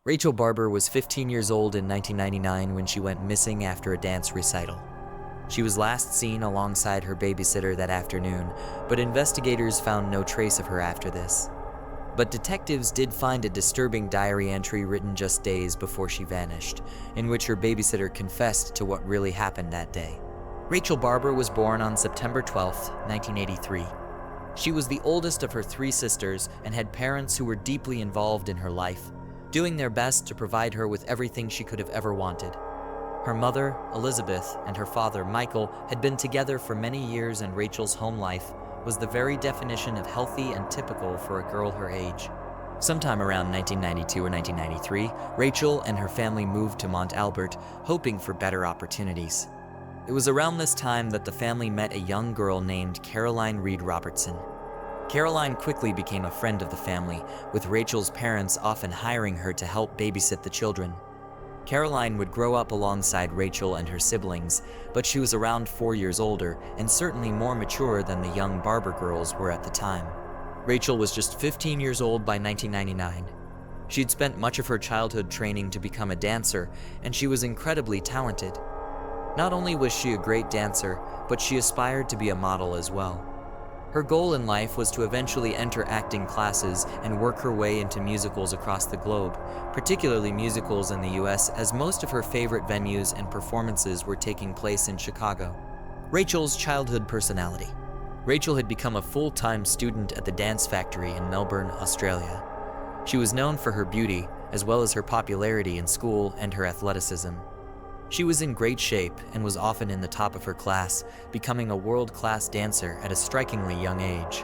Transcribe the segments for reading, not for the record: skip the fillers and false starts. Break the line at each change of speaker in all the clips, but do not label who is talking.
Rachel Barber was 15 years old in 1999 when she went missing after a dance recital. She was last seen alongside her babysitter that afternoon, but investigators found no trace of her after this. But detectives did find a disturbing diary entry written just days before she vanished, in which her babysitter confessed to what really happened that day. Rachel Barber was born on September 12, 1983. She was the oldest of her three sisters and had parents who were deeply involved in her life, doing their best to provide her with everything she could have ever wanted. Her mother, Elizabeth, and her father, Michael, had been together for many years, and Rachel's home life was the very definition of healthy and typical for a girl her age. Sometime around 1992 or 1993, Rachel and her family moved to Mont Albert, hoping for better opportunities. It was around this time that the family met a young girl named Caroline Reed Robertson. Caroline quickly became a friend of the family, with Rachel's parents often hiring her to help babysit the children. Caroline would grow up alongside Rachel and her siblings, but she was around 4 years older and certainly more mature than the young Barber girls were at the time. Rachel was just 15 years old by 1999. She'd spent much of her childhood training to become a dancer, and she was incredibly talented. Not only was she a great dancer, but she aspired to be a model as well. Her goal in life was to eventually enter acting classes and work her way into musicals across the globe, particularly musicals in the US, as most of her favorite venues and performances were taking place in Chicago. Rachel's childhood personality. Rachel had become a full-time student at the Dance Factory in Melbourne, Australia. She was known for her beauty, as well as her popularity in school and her athleticism. She was in great shape and was often in the top of her class, becoming a world-class dancer at a strikingly young age.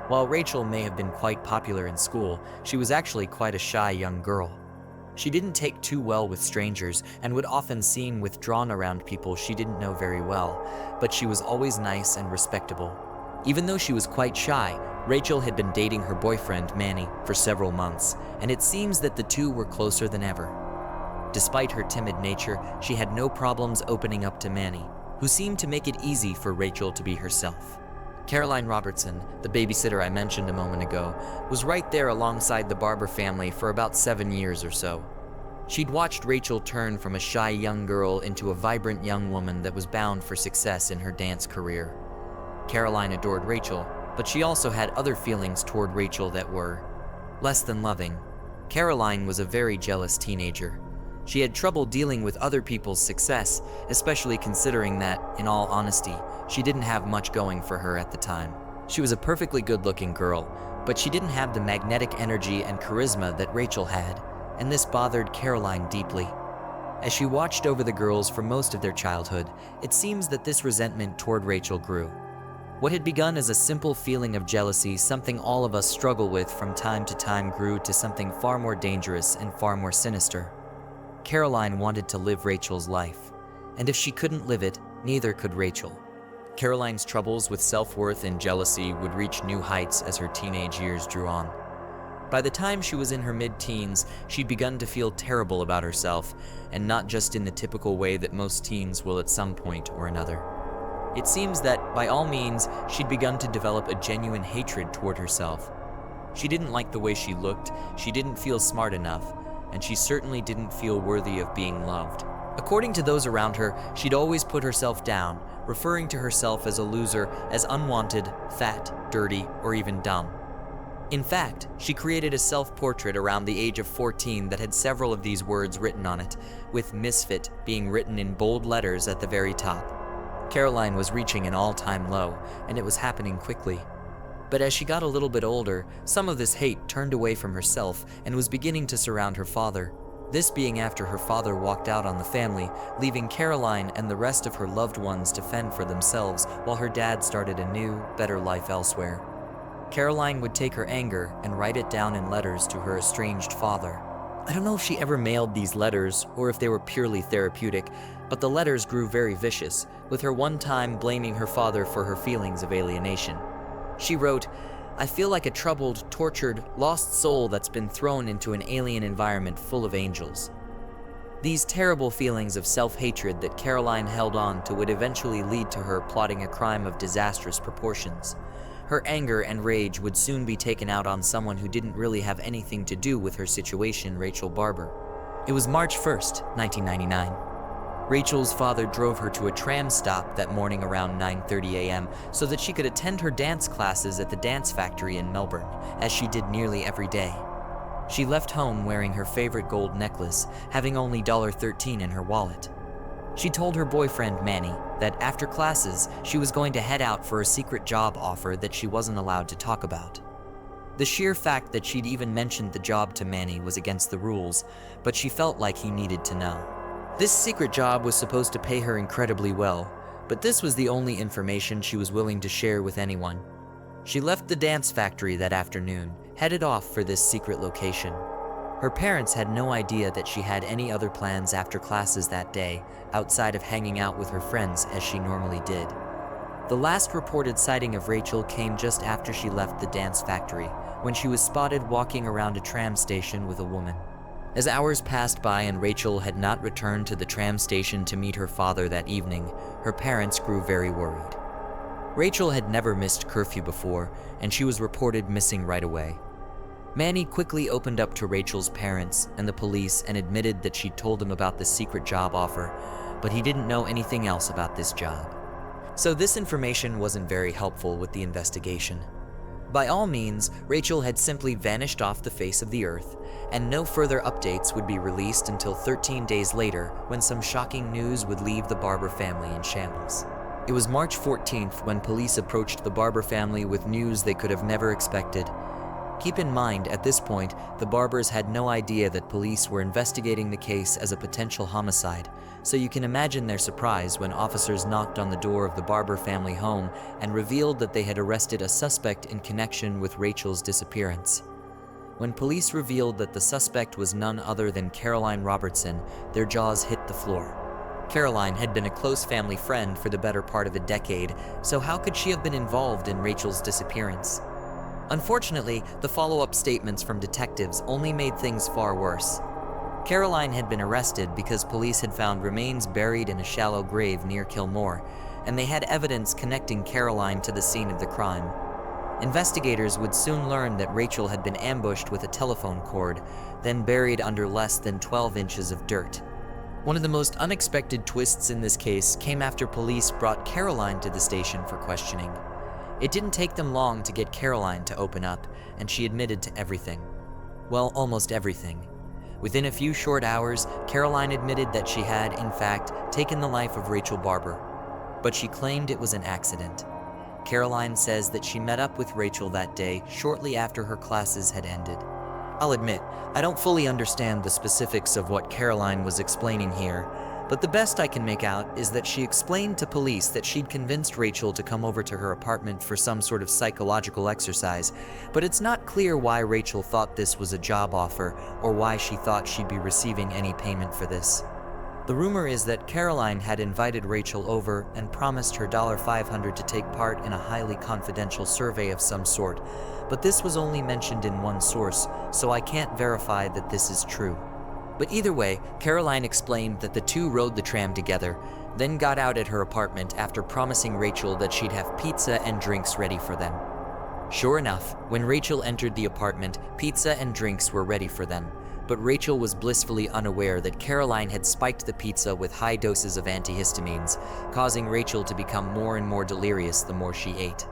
While Rachel may have been quite popular in school, she was actually quite a shy young girl. She didn't take too well with strangers and would often seem withdrawn around people she didn't know very well, but she was always nice and respectable. Even though she was quite shy, Rachel had been dating her boyfriend, Manny, for several months, and it seems that the two were closer than ever. Despite her timid nature, she had no problems opening up to Manny, who seemed to make it easy for Rachel to be herself. Caroline Robertson, the babysitter I mentioned a moment ago, was right there alongside the Barber family for about 7 years or so. She'd watched Rachel turn from a shy young girl into a vibrant young woman that was bound for success in her dance career. Caroline adored Rachel, but she also had other feelings toward Rachel that were less than loving. Caroline was a very jealous teenager. She had trouble dealing with other people's success, especially considering that, in all honesty, she didn't have much going for her at the time. She was a perfectly good-looking girl, but she didn't have the magnetic energy and charisma that Rachel had, and this bothered Caroline deeply. As she watched over the girls for most of their childhood, it seems that this resentment toward Rachel grew. What had begun as a simple feeling of jealousy, something all of us struggle with from time to time, grew to something far more dangerous and far more sinister. Caroline wanted to live Rachel's life, and if she couldn't live it, neither could Rachel. Caroline's troubles with self-worth and jealousy would reach new heights as her teenage years drew on. By the time she was in her mid-teens, she'd begun to feel terrible about herself, and not just in the typical way that most teens will at some point or another. It seems that, by all means, she'd begun to develop a genuine hatred toward herself. She didn't like the way she looked, she didn't feel smart enough, and she certainly didn't feel worthy of being loved. According to those around her, she'd always put herself down, referring to herself as a loser, as unwanted, fat, dirty, or even dumb. In fact, she created a self-portrait around the age of 14 that had several of these words written on it, with misfit being written in bold letters at the very top. Caroline was reaching an all-time low, and it was happening quickly. But as she got a little bit older, some of this hate turned away from herself and was beginning to surround her father. This being after her father walked out on the family, leaving Caroline and the rest of her loved ones to fend for themselves while her dad started a new, better life elsewhere. Caroline would take her anger and write it down in letters to her estranged father. I don't know if she ever mailed these letters or if they were purely therapeutic, but the letters grew very vicious, with her one time blaming her father for her feelings of alienation. She wrote, "I feel like a troubled, tortured, lost soul that's been thrown into an alien environment full of angels." These terrible feelings of self-hatred that Caroline held on to would eventually lead to her plotting a crime of disastrous proportions. Her anger and rage would soon be taken out on someone who didn't really have anything to do with her situation, Rachel Barber. It was March 1st, 1999. Rachel's father drove her to a tram stop that morning around 9:30 a.m. so that she could attend her dance classes at the Dance Factory in Melbourne, as she did nearly every day. She left home wearing her favorite gold necklace, having only $13 in her wallet. She told her boyfriend, Manny, that after classes, she was going to head out for a secret job offer that she wasn't allowed to talk about. The sheer fact that she'd even mentioned the job to Manny was against the rules, but she felt like he needed to know. This secret job was supposed to pay her incredibly well, but this was the only information she was willing to share with anyone. She left the Dance Factory that afternoon, headed off for this secret location. Her parents had no idea that she had any other plans after classes that day, outside of hanging out with her friends as she normally did. The last reported sighting of Rachel came just after she left the Dance Factory, when she was spotted walking around a tram station with a woman. As hours passed by and Rachel had not returned to the tram station to meet her father that evening, her parents grew very worried. Rachel had never missed curfew before, and she was reported missing right away. Manny quickly opened up to Rachel's parents and the police and admitted that she'd told him about the secret job offer, but he didn't know anything else about this job. So this information wasn't very helpful with the investigation. By all means, Rachel had simply vanished off the face of the earth, and no further updates would be released until 13 days later, when some shocking news would leave the Barber family in shambles. It was March 14th when police approached the Barber family with news they could have never expected. Keep in mind, at this point, the Barbers had no idea that police were investigating the case as a potential homicide, so you can imagine their surprise when officers knocked on the door of the Barber family home and revealed that they had arrested a suspect in connection with Rachel's disappearance. When police revealed that the suspect was none other than Caroline Robertson, their jaws hit the floor. Caroline had been a close family friend for the better part of a decade, so how could she have been involved in Rachel's disappearance? Unfortunately, the follow-up statements from detectives only made things far worse. Caroline had been arrested because police had found remains buried in a shallow grave near Kilmore, and they had evidence connecting Caroline to the scene of the crime. Investigators would soon learn that Rachel had been ambushed with a telephone cord, then buried under less than 12 inches of dirt. One of the most unexpected twists in this case came after police brought Caroline to the station for questioning. It didn't take them long to get Caroline to open up, and she admitted to everything. Well, almost everything. Within a few short hours, Caroline admitted that she had, in fact, taken the life of Rachel Barber, but she claimed it was an accident. Caroline says that she met up with Rachel that day shortly after her classes had ended. I'll admit, I don't fully understand the specifics of what Caroline was explaining here, but the best I can make out is that she explained to police that she'd convinced Rachel to come over to her apartment for some sort of psychological exercise, but it's not clear why Rachel thought this was a job offer or why she thought she'd be receiving any payment for this. The rumor is that Caroline had invited Rachel over and promised her $500 to take part in a highly confidential survey of some sort, but this was only mentioned in one source, so I can't verify that this is true. But either way, Caroline explained that the two rode the tram together, then got out at her apartment after promising Rachel that she'd have pizza and drinks ready for them. Sure enough, when Rachel entered the apartment, pizza and drinks were ready for them, but Rachel was blissfully unaware that Caroline had spiked the pizza with high doses of antihistamines, causing Rachel to become more and more delirious the more she ate.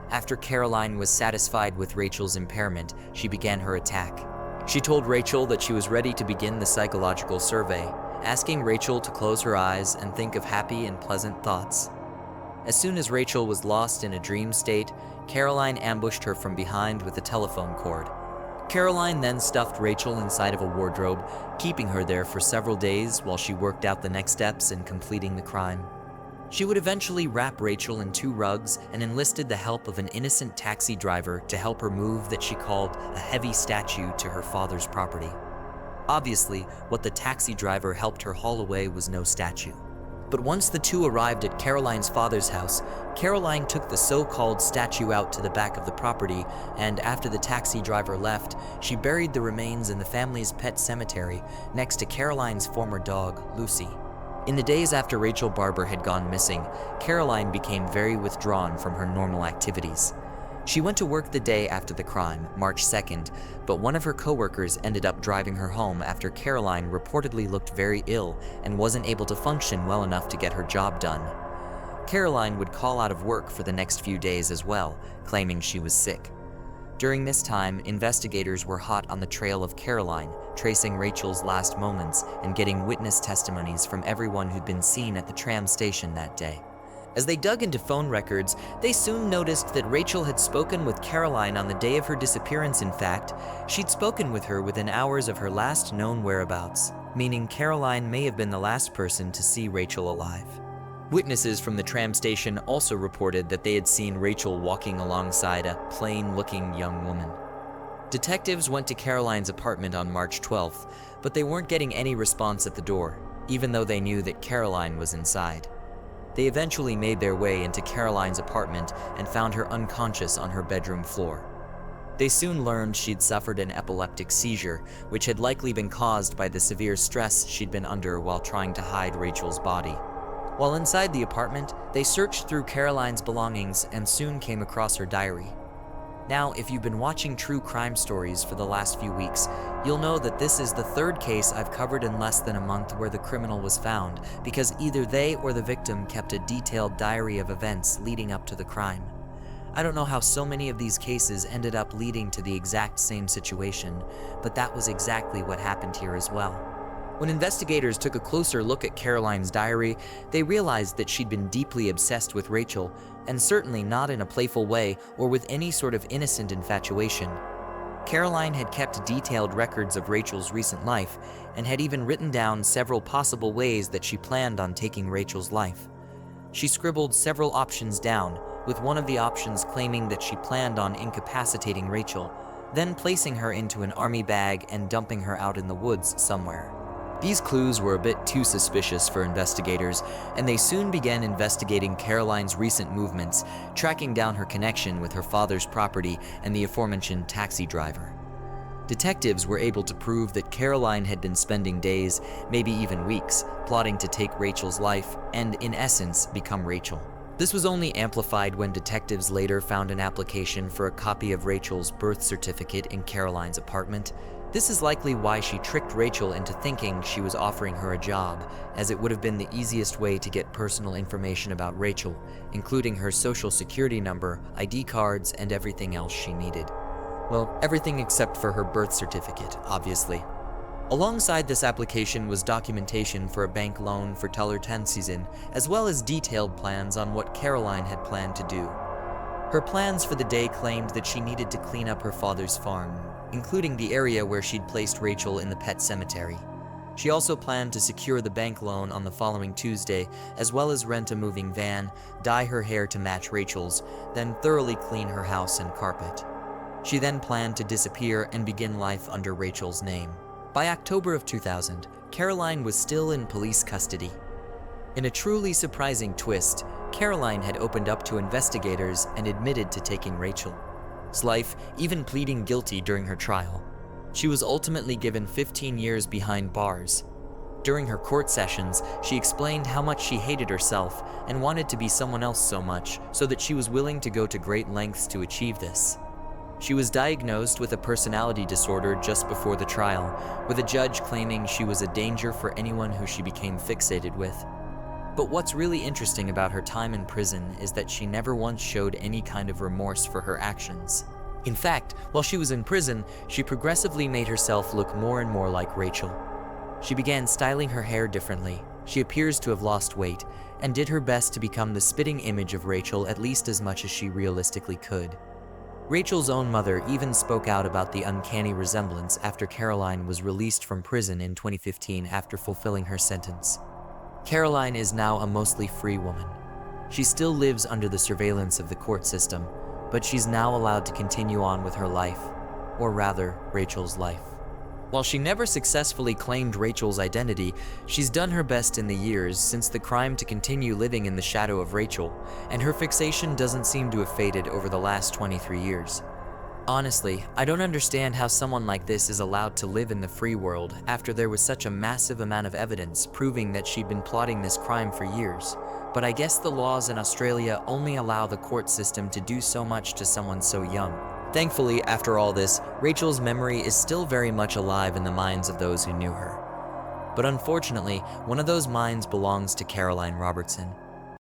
After Caroline was satisfied with Rachel's impairment, she began her attack. She told Rachel that she was ready to begin the psychological survey, asking Rachel to close her eyes and think of happy and pleasant thoughts. As soon as Rachel was lost in a dream state, Caroline ambushed her from behind with a telephone cord. Caroline then stuffed Rachel inside of a wardrobe, keeping her there for several days while she worked out the next steps in completing the crime. She would eventually wrap Rachel in 2 rugs and enlisted the help of an innocent taxi driver to help her move that she called a heavy statue to her father's property. Obviously, what the taxi driver helped her haul away was no statue. But once the two arrived at Caroline's father's house, Caroline took the so-called statue out to the back of the property, and after the taxi driver left, she buried the remains in the family's pet cemetery next to Caroline's former dog, Lucy. In the days after Rachel Barber had gone missing, Caroline became very withdrawn from her normal activities. She went to work the day after the crime, March 2nd, but one of her coworkers ended up driving her home after Caroline reportedly looked very ill and wasn't able to function well enough to get her job done. Caroline would call out of work for the next few days as well, claiming she was sick. During this time, investigators were hot on the trail of Caroline, tracing Rachel's last moments and getting witness testimonies from everyone who'd been seen at the tram station that day. As they dug into phone records, they soon noticed that Rachel had spoken with Caroline on the day of her disappearance. In fact, she'd spoken with her within hours of her last known whereabouts, meaning Caroline may have been the last person to see Rachel alive. Witnesses from the tram station also reported that they had seen Rachel walking alongside a plain-looking young woman. Detectives went to Caroline's apartment on March 12th, but they weren't getting any response at the door, even though they knew that Caroline was inside. They eventually made their way into Caroline's apartment and found her unconscious on her bedroom floor. They soon learned she'd suffered an epileptic seizure, which had likely been caused by the severe stress she'd been under while trying to hide Rachel's body. While inside the apartment, they searched through Caroline's belongings and soon came across her diary. Now, if you've been watching true crime stories for the last few weeks, you'll know that this is the third case I've covered in less than a month where the criminal was found, because either they or the victim kept a detailed diary of events leading up to the crime. I don't know how so many of these cases ended up leading to the exact same situation, but that was exactly what happened here as well. When investigators took a closer look at Caroline's diary, they realized that she'd been deeply obsessed with Rachel, and certainly not in a playful way or with any sort of innocent infatuation. Caroline had kept detailed records of Rachel's recent life, and had even written down several possible ways that she planned on taking Rachel's life. She scribbled several options down, with one of the options claiming that she planned on incapacitating Rachel, then placing her into an army bag and dumping her out in the woods somewhere. These clues were a bit too suspicious for investigators, and they soon began investigating Caroline's recent movements, tracking down her connection with her father's property and the aforementioned taxi driver. Detectives were able to prove that Caroline had been spending days, maybe even weeks, plotting to take Rachel's life and, in essence, become Rachel. This was only amplified when detectives later found an application for a copy of Rachel's birth certificate in Caroline's apartment. This is likely why she tricked Rachel into thinking she was offering her a job, as it would have been the easiest way to get personal information about Rachel, including her social security number, ID cards, and everything else she needed. Well, everything except for her birth certificate, obviously. Alongside this application was documentation for a bank loan for Teller 10 season, as well as detailed plans on what Caroline had planned to do. Her plans for the day claimed that she needed to clean up her father's farm, including the area where she'd placed Rachel in the pet cemetery. She also planned to secure the bank loan on the following Tuesday, as well as rent a moving van, dye her hair to match Rachel's, then thoroughly clean her house and carpet. She then planned to disappear and begin life under Rachel's name. By October of 2000, Caroline was still in police custody. In a truly surprising twist, Caroline had opened up to investigators and admitted to taking Rachel's life, even pleading guilty during her trial. She was ultimately given 15 years behind bars. During her court sessions, she explained how much she hated herself and wanted to be someone else so much, so that she was willing to go to great lengths to achieve this. She was diagnosed with a personality disorder just before the trial, with a judge claiming she was a danger for anyone who she became fixated with. But what's really interesting about her time in prison is that she never once showed any kind of remorse for her actions. In fact, while she was in prison, she progressively made herself look more and more like Rachel. She began styling her hair differently, she appears to have lost weight, and did her best to become the spitting image of Rachel at least as much as she realistically could. Rachel's own mother even spoke out about the uncanny resemblance after Caroline was released from prison in 2015 after fulfilling her sentence. Caroline is now a mostly free woman. She still lives under the surveillance of the court system, but she's now allowed to continue on with her life, or rather, Rachel's life. While she never successfully claimed Rachel's identity, she's done her best in the years since the crime to continue living in the shadow of Rachel, and her fixation doesn't seem to have faded over the last 23 years. Honestly, I don't understand how someone like this is allowed to live in the free world after there was such a massive amount of evidence proving that she'd been plotting this crime for years. but I guess the laws in Australia only allow the court system to do so much to someone so young. Thankfully, after all this, Rachel's memory is still very much alive in the minds of those who knew her. But unfortunately, one of those minds belongs to Caroline Robertson.